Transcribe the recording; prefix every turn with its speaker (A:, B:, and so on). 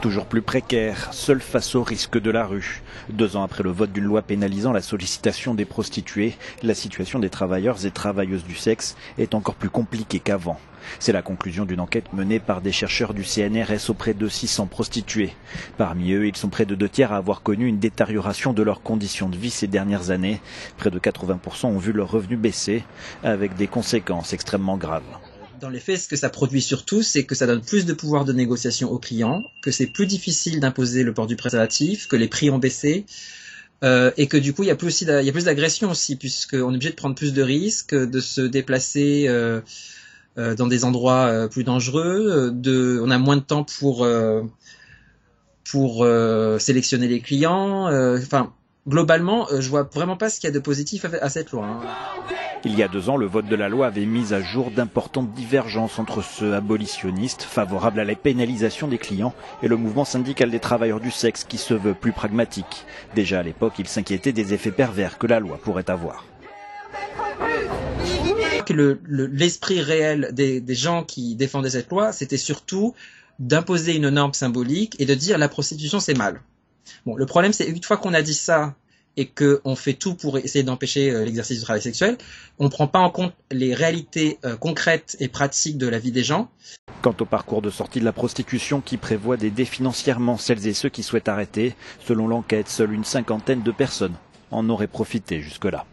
A: Toujours plus précaire, seul face au risque de la rue. 2 ans après le vote d'une loi pénalisant la sollicitation des prostituées, la situation des travailleurs et travailleuses du sexe est encore plus compliquée qu'avant. C'est la conclusion d'une enquête menée par des chercheurs du CNRS auprès de 600 prostituées. Parmi eux, ils sont près de 2 tiers à avoir connu une détérioration de leurs conditions de vie ces dernières années. Près de 80% ont vu leurs revenus baisser, avec des conséquences extrêmement graves.
B: Dans les faits, ce que ça produit surtout, c'est que ça donne plus de pouvoir de négociation aux clients, que c'est plus difficile d'imposer le port du préservatif, que les prix ont baissé, et que du coup, il y a plus d'agression aussi, puisqu'on est obligé de prendre plus de risques, de se déplacer dans des endroits plus dangereux, on a moins de temps pour sélectionner les clients. Globalement, je vois vraiment pas ce qu'il y a de positif à cette loi.
A: Il y a 2 ans, le vote de la loi avait mis à jour d'importantes divergences entre ceux abolitionnistes, favorables à la pénalisation des clients, et le mouvement syndical des travailleurs du sexe qui se veut plus pragmatique. Déjà à l'époque, il s'inquiétait des effets pervers que la loi pourrait avoir.
B: L'esprit réel des gens qui défendaient cette loi, c'était surtout d'imposer une norme symbolique et de dire la prostitution c'est mal. Bon, le problème c'est une fois qu'on a dit ça et qu'on fait tout pour essayer d'empêcher l'exercice du travail sexuel, on ne prend pas en compte les réalités concrètes et pratiques de la vie des gens.
A: Quant au parcours de sortie de la prostitution qui prévoit d'aider financièrement celles et ceux qui souhaitent arrêter, selon l'enquête, seule une 50aine de personnes en auraient profité jusque-là.